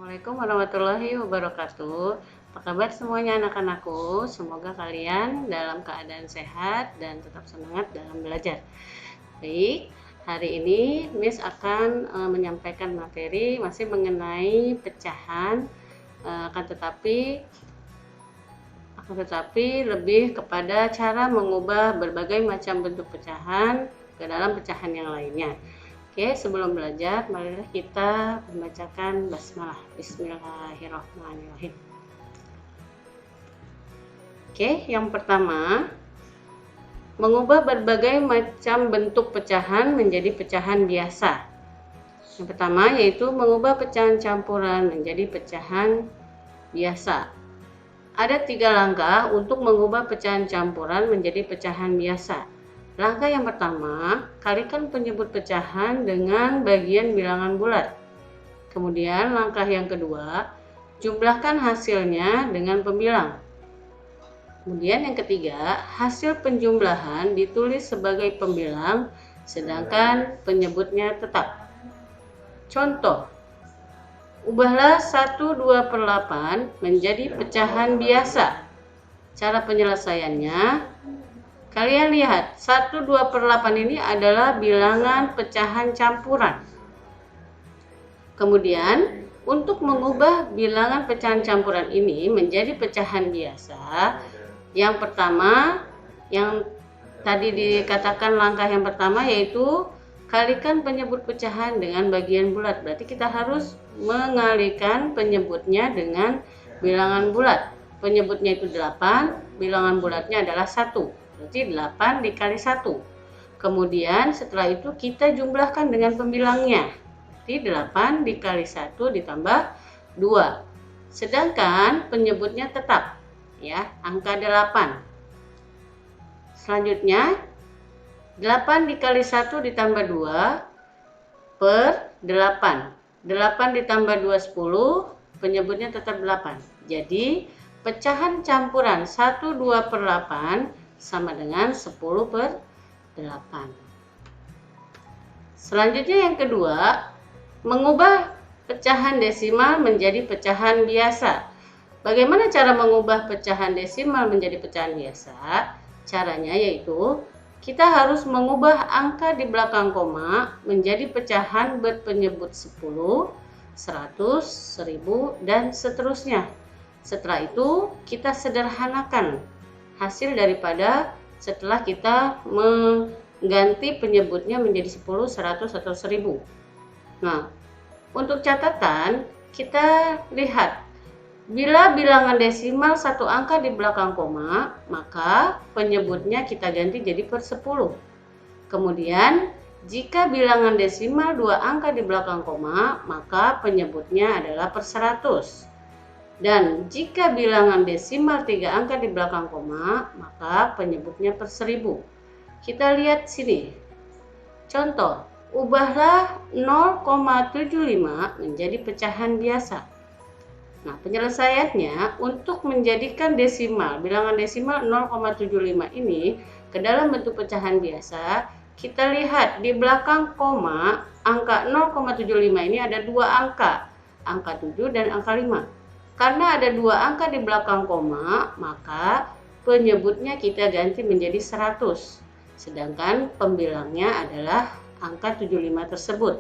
Assalamualaikum warahmatullahi wabarakatuh. Apa kabar semuanya anak-anakku? Semoga kalian dalam keadaan sehat dan tetap semangat dalam belajar. Baik, hari ini Miss akan menyampaikan materi masih mengenai pecahan, akan tetapi lebih kepada cara mengubah berbagai macam bentuk pecahan ke dalam pecahan yang lainnya. Oke, sebelum belajar, marilah kita membacakan basmalah. Bismillahirrahmanirrahim. Oke, yang pertama, mengubah berbagai macam bentuk pecahan menjadi pecahan biasa. Yang pertama yaitu mengubah pecahan campuran menjadi pecahan biasa. Ada 3 langkah untuk mengubah pecahan campuran menjadi pecahan biasa. Langkah yang pertama, kalikan penyebut pecahan dengan bagian bilangan bulat. Kemudian langkah yang kedua, jumlahkan hasilnya dengan pembilang. Kemudian yang ketiga, hasil penjumlahan ditulis sebagai pembilang, sedangkan penyebutnya tetap. Contoh, ubahlah 1/2/8 menjadi pecahan biasa. Cara penyelesaiannya, kalian lihat, 1/2/8 ini adalah bilangan pecahan campuran. Kemudian, untuk mengubah bilangan pecahan campuran ini menjadi pecahan biasa, yang pertama, yang tadi dikatakan langkah yang pertama yaitu kalikan penyebut pecahan dengan bagian bulat. Berarti kita harus mengalikan penyebutnya dengan bilangan bulat. Penyebutnya itu 8, bilangan bulatnya adalah 1. Berarti 8 dikali 1. Kemudian setelah itu kita jumlahkan dengan pembilangnya. Berarti 8 dikali 1 ditambah 2. Sedangkan penyebutnya tetap, ya, angka 8. Selanjutnya 8 dikali 1 ditambah 2 per 8. 8 ditambah 2 10, penyebutnya tetap 8. Jadi pecahan campuran 1/2/8 sama dengan 10/8. Selanjutnya yang kedua, mengubah pecahan desimal menjadi pecahan biasa. Bagaimana cara mengubah pecahan desimal menjadi pecahan biasa? Caranya yaitu kita harus mengubah angka di belakang koma menjadi pecahan berpenyebut 10, 100, 1000, dan seterusnya. Setelah itu kita sederhanakan hasil daripada setelah kita mengganti penyebutnya menjadi 10, 100, atau 1000. Nah, untuk catatan kita lihat, bila bilangan desimal satu angka di belakang koma, maka penyebutnya kita ganti jadi per 10. Kemudian jika bilangan desimal 2 angka di belakang koma, maka penyebutnya adalah per 100. Dan jika bilangan desimal 3 angka di belakang koma, maka penyebutnya per 1000. Kita lihat sini. Contoh, ubahlah 0,75 menjadi pecahan biasa. Nah, penyelesaiannya untuk menjadikan desimal, bilangan desimal 0,75 ini ke dalam bentuk pecahan biasa, kita lihat di belakang koma, angka 0,75 ini ada 2 angka 7 dan angka 5. Karena ada 2 angka di belakang koma, maka penyebutnya kita ganti menjadi 100. Sedangkan pembilangnya adalah angka 75 tersebut.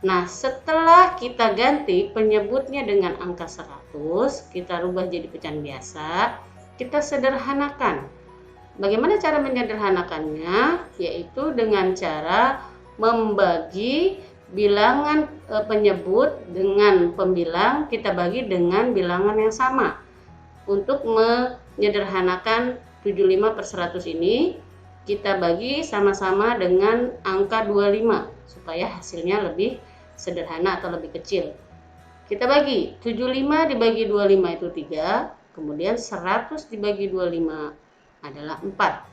Nah, setelah kita ganti penyebutnya dengan angka 100, kita rubah jadi pecahan biasa, kita sederhanakan. Bagaimana cara menyederhanakannya? Yaitu dengan cara membagi bilangan penyebut dengan pembilang kita bagi dengan bilangan yang sama. Untuk menyederhanakan 75/100 ini kita bagi sama-sama dengan angka 25 supaya hasilnya lebih sederhana atau lebih kecil. Kita bagi 75 dibagi 25 itu 3, kemudian 100 dibagi 25 adalah 4.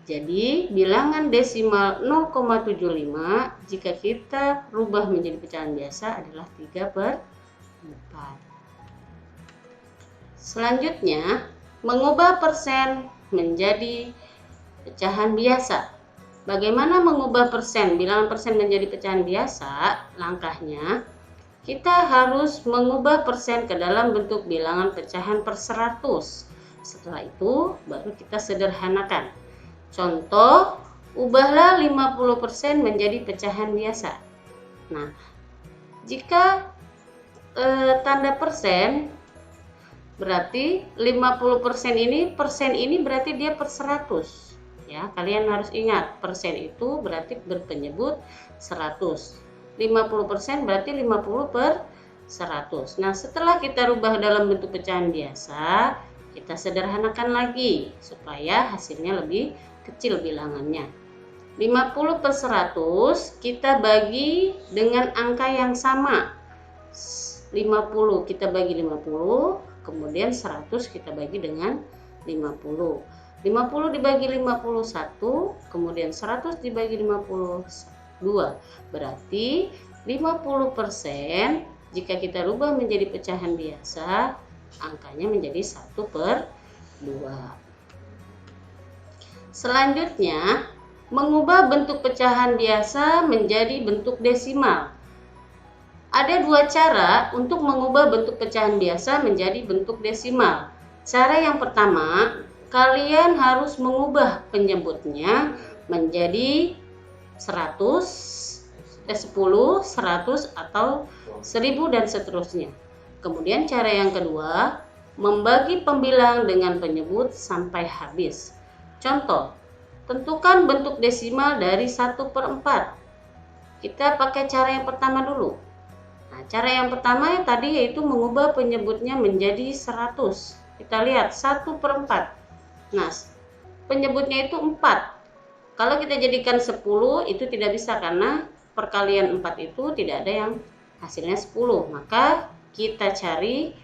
Jadi bilangan desimal 0,75 jika kita rubah menjadi pecahan biasa adalah 3/4. Selanjutnya, mengubah persen menjadi pecahan biasa. Bagaimana mengubah persen, bilangan persen menjadi pecahan biasa? Langkahnya, kita harus mengubah persen ke dalam bentuk bilangan pecahan per 100. Setelah itu baru kita sederhanakan. Contoh, ubahlah 50% menjadi pecahan biasa. Nah, jika tanda persen, berarti 50% ini, persen ini berarti dia per 100. Ya, kalian harus ingat, persen itu berarti berpenyebut 100. 50% berarti 50 per 100. Nah, setelah kita rubah dalam bentuk pecahan biasa, kita sederhanakan lagi supaya hasilnya lebih kecil bilangannya. 50 per 100 kita bagi dengan angka yang sama. 50 kita bagi 50, kemudian 100 kita bagi dengan 50. 50 dibagi 51, kemudian 100 dibagi 52. Berarti 50% jika kita rubah menjadi pecahan biasa, angkanya menjadi 1 per 2. Selanjutnya, mengubah bentuk pecahan biasa menjadi bentuk desimal. Ada dua cara untuk mengubah bentuk pecahan biasa menjadi bentuk desimal. Cara yang pertama, kalian harus mengubah penyebutnya menjadi 100, 10, 100 atau 1000 dan seterusnya. Kemudian cara yang kedua, membagi pembilang dengan penyebut sampai habis. Contoh, tentukan bentuk desimal dari 1/4. Kita pakai cara yang pertama dulu. Nah, cara yang pertama tadi yaitu mengubah penyebutnya menjadi 100. Kita lihat 1/4. Nah, penyebutnya itu 4. Kalau kita jadikan 10 itu tidak bisa karena perkalian 4 itu tidak ada yang hasilnya 10. Maka kita cari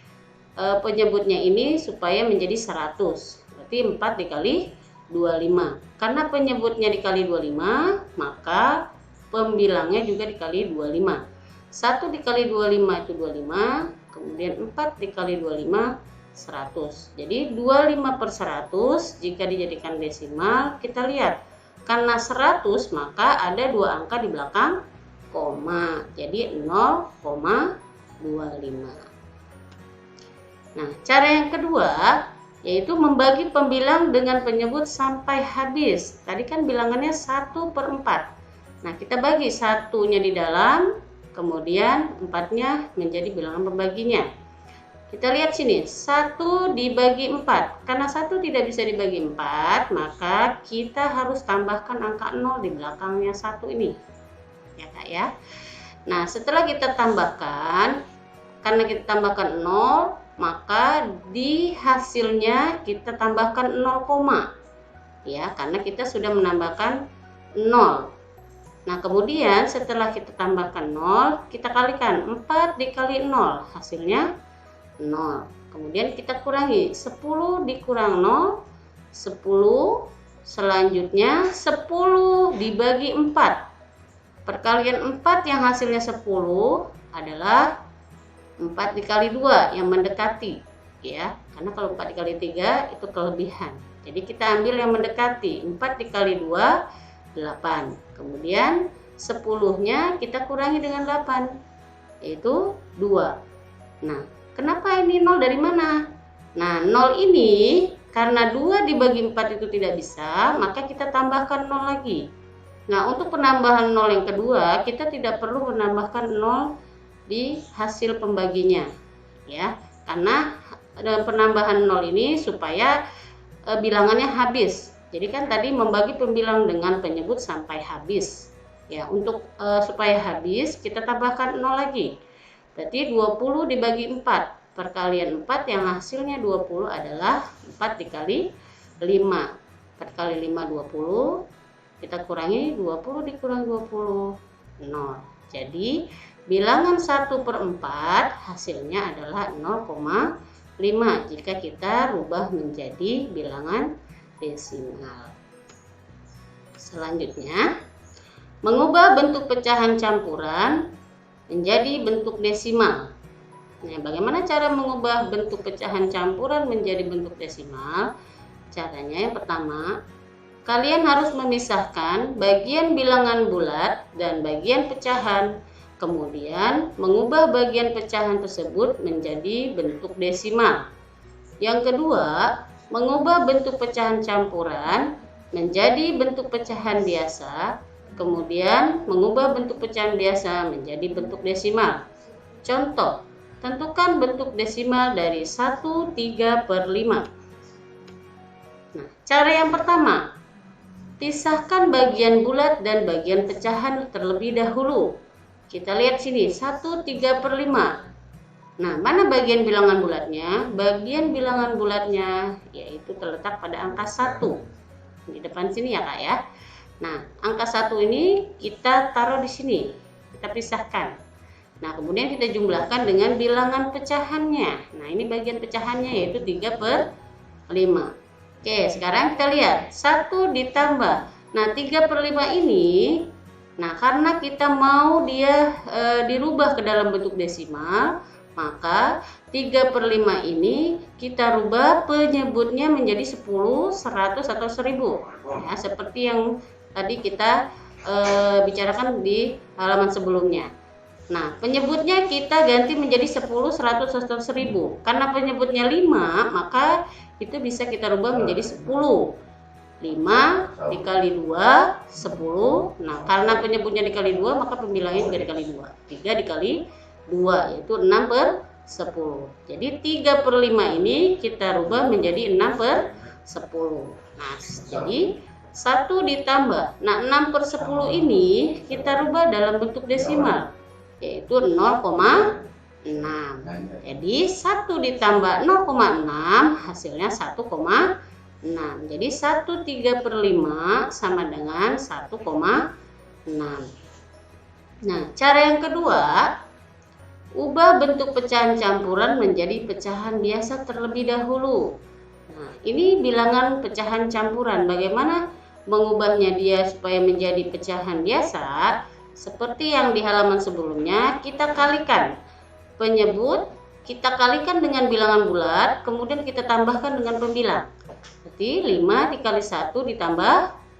penyebutnya ini supaya menjadi 100. Berarti 4 dikali 25. Karena penyebutnya dikali 25, maka pembilangnya juga dikali 25. 1 dikali 25 itu 25, kemudian 4 dikali 25 100. Jadi 25 per 100 jika dijadikan desimal, kita lihat karena 100 maka ada dua angka di belakang koma. Jadi 0,25. Nah, cara yang kedua yaitu membagi pembilang dengan penyebut sampai habis. Tadi kan bilangannya 1/4. Nah, kita bagi satunya di dalam, kemudian 4-nya menjadi bilangan pembaginya. Kita lihat sini, 1 dibagi 4. Karena 1 tidak bisa dibagi 4, maka kita harus tambahkan angka 0 di belakangnya 1 ini. Ya, Kak ya. Nah, setelah kita tambahkan, karena kita tambahkan 0, maka di hasilnya kita tambahkan 0, ya, karena kita sudah menambahkan 0. Nah, kemudian setelah kita tambahkan 0, kita kalikan 4 dikali 0, hasilnya 0. Kemudian kita kurangi 10 dikurang 0, 10. Selanjutnya 10 dibagi 4. Perkalian 4 yang hasilnya 10 adalah 4 dikali 2 yang mendekati, ya. Karena kalau 4 dikali 3 itu kelebihan. Jadi kita ambil yang mendekati. 4 dikali 2 8. Kemudian 10-nya kita kurangi dengan 8, yaitu 2. Nah, kenapa ini 0 dari mana? Nah, 0 ini karena 2 dibagi 4 itu tidak bisa, maka kita tambahkan 0 lagi. Nah, untuk penambahan 0 yang kedua, kita tidak perlu menambahkan 0 di hasil pembaginya, ya. Karena penambahan 0 ini supaya bilangannya habis. Jadi kan tadi membagi pembilang dengan penyebut sampai habis. Ya, untuk supaya habis kita tambahkan 0 lagi. Berarti 20 dibagi 4. Perkalian 4 yang hasilnya 20 adalah 4 dikali 5. 4 kali 5 20. Kita kurangi 20 dikurang 20 0. Jadi bilangan 1/4 hasilnya adalah 0,5 jika kita rubah menjadi bilangan desimal. Selanjutnya, mengubah bentuk pecahan campuran menjadi bentuk desimal. Nah, bagaimana cara mengubah bentuk pecahan campuran menjadi bentuk desimal? Caranya yang pertama, kalian harus memisahkan bagian bilangan bulat dan bagian pecahan. kemudian mengubah bagian pecahan tersebut menjadi bentuk desimal. Yang kedua, mengubah bentuk pecahan campuran menjadi bentuk pecahan biasa, kemudian mengubah bentuk pecahan biasa menjadi bentuk desimal. Contoh, tentukan bentuk desimal dari 1/3/5. Nah, cara yang pertama, pisahkan bagian bulat dan bagian pecahan terlebih dahulu. Kita lihat sini, 1/3/5. Nah, mana bagian bilangan bulatnya? Bagian bilangan bulatnya yaitu terletak pada angka 1. Di depan sini ya Kak ya. Nah, angka 1 ini kita taruh di sini. Kita pisahkan. Nah, kemudian kita jumlahkan dengan bilangan pecahannya. Nah, ini bagian pecahannya yaitu 3/5. Oke, sekarang kita lihat 1 ditambah. Nah, 3/5 ini, nah karena kita mau dia dirubah ke dalam bentuk desimal, maka 3/5 ini kita rubah penyebutnya menjadi 10, 100, atau 1000. Ya, seperti yang tadi kita bicarakan di halaman sebelumnya. Nah, penyebutnya kita ganti menjadi 10, 100, atau 1000. Karena penyebutnya 5, maka itu bisa kita rubah menjadi 10. 5 dikali 2, 10. Nah, karena penyebutnya dikali 2, maka pembilangnya juga dikali 2. 3 dikali 2, yaitu 6/10. Jadi 3/5 ini kita rubah menjadi 6/10. Nah, jadi 1 ditambah. Nah, 6/10 ini kita rubah dalam bentuk desimal, yaitu 0,6. Jadi 1 ditambah 0,6 hasilnya 1,6. Jadi 1/3/5 sama dengan 1,6. Nah, cara yang kedua, ubah bentuk pecahan campuran menjadi pecahan biasa terlebih dahulu. Nah, ini bilangan pecahan campuran. Bagaimana mengubahnya dia supaya menjadi pecahan biasa? Seperti yang di halaman sebelumnya, kita kalikan penyebut, kita kalikan dengan bilangan bulat, kemudian kita tambahkan dengan pembilang. Berarti 5 dikali 1 ditambah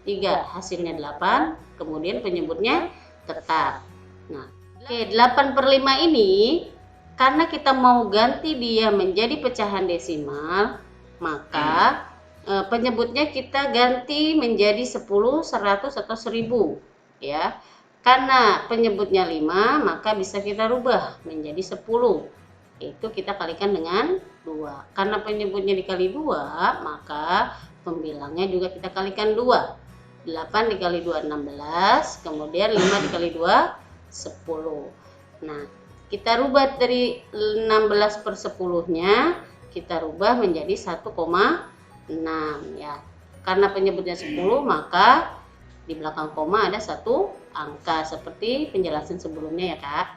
3, hasilnya 8, kemudian penyebutnya tetap. Nah, oke, 8/5 ini karena kita mau ganti dia menjadi pecahan desimal, maka penyebutnya kita ganti menjadi 10, 100, atau 1000 ya. Karena penyebutnya 5, maka bisa kita rubah menjadi 10. Itu kita kalikan dengan 2. Karena penyebutnya dikali 2, maka pembilangnya juga kita kalikan 2. 8 dikali 2, 16. Kemudian 5 dikali 2, 10. Nah, kita rubah dari 16/10-nya, kita rubah menjadi 1,6 ya. Karena penyebutnya 10, maka di belakang koma ada satu angka seperti penjelasan sebelumnya ya Kak.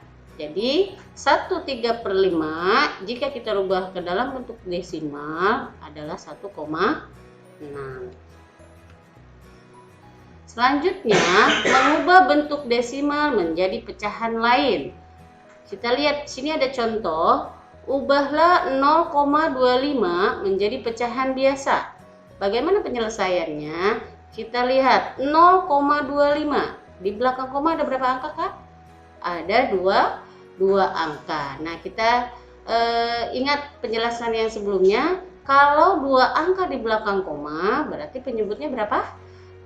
Jadi 1/3/5 jika kita rubah ke dalam bentuk desimal adalah 1,6. Selanjutnya, mengubah bentuk desimal menjadi pecahan lain. Kita lihat sini ada contoh, ubahlah 0,25 menjadi pecahan biasa. Bagaimana penyelesaiannya? Kita lihat 0,25. Di belakang koma ada berapa angka Kak? Ada dua angka. Nah, kita ingat penjelasan yang sebelumnya. Kalau 2 angka di belakang koma, berarti penyebutnya berapa?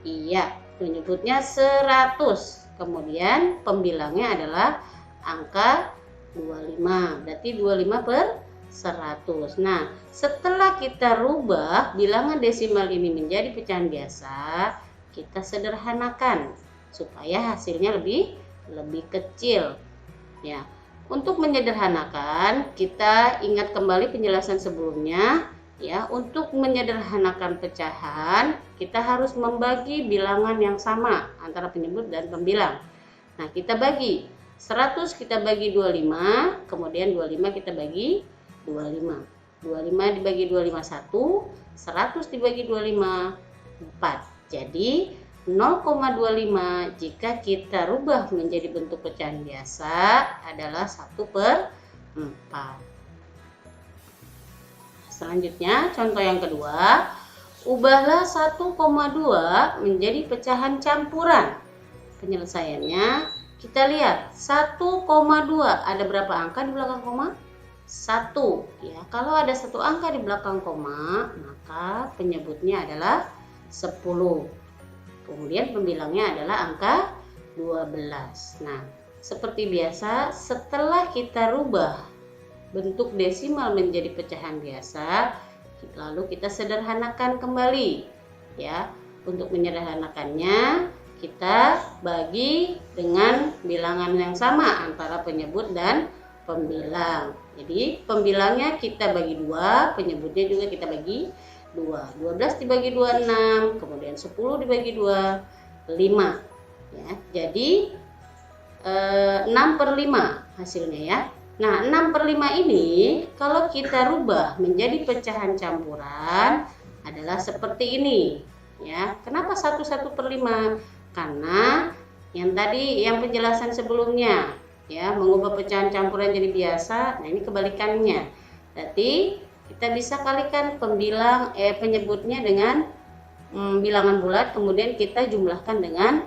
Iya, penyebutnya 100. Kemudian pembilangnya adalah angka 25. Berarti 25/100. Nah, setelah kita rubah bilangan desimal ini menjadi pecahan biasa, kita sederhanakan supaya hasilnya lebih kecil. Ya. Untuk menyederhanakan, kita ingat kembali penjelasan sebelumnya. Ya, untuk menyederhanakan pecahan, kita harus membagi bilangan yang sama antara penyebut dan pembilang. Nah, kita bagi 100 kita bagi 25, kemudian 25 kita bagi 25. 25 dibagi 25 1, 100 dibagi 25 4. Jadi 0,25 jika kita rubah menjadi bentuk pecahan biasa adalah 1/4. Selanjutnya, contoh yang kedua, ubahlah 1,2 menjadi pecahan campuran. Penyelesaiannya, Kita lihat 1,2 ada berapa angka di belakang koma? 1 ya. Kalau ada satu angka di belakang koma, maka penyebutnya adalah 10. Kemudian pembilangnya adalah angka 12. Nah, seperti biasa, setelah kita rubah bentuk desimal menjadi pecahan biasa, lalu kita sederhanakan kembali ya. Untuk menyederhanakannya, kita bagi dengan bilangan yang sama antara penyebut dan pembilang. Jadi pembilangnya kita bagi 2, penyebutnya juga kita bagi 2. 12 dibagi 2 6, kemudian 10 dibagi 2 5 ya. Jadi 6/5 hasilnya ya. Nah, 6/5 ini kalau kita rubah menjadi pecahan campuran adalah seperti ini ya. Kenapa 1/5? Karena yang tadi yang penjelasan sebelumnya ya, mengubah pecahan campuran jadi biasa. Nah, ini kebalikannya. Berarti kita bisa kalikan penyebutnya dengan bilangan bulat, kemudian kita jumlahkan dengan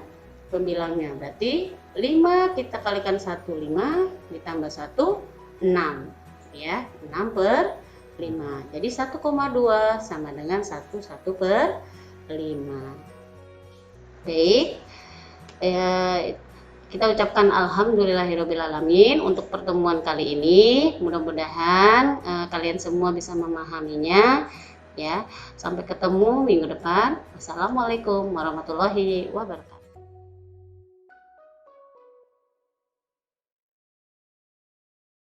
pembilangnya. Berarti 5 kita kalikan 1 5 ditambah 1 6 ya. 6/5. Jadi 1,2 sama dengan 1/5. Baik. Kita ucapkan alhamdulillahirobbilalamin untuk pertemuan kali ini. Mudah-mudahan kalian semua bisa memahaminya ya. Sampai ketemu minggu depan. Wassalamualaikum warahmatullahi wabarakatuh.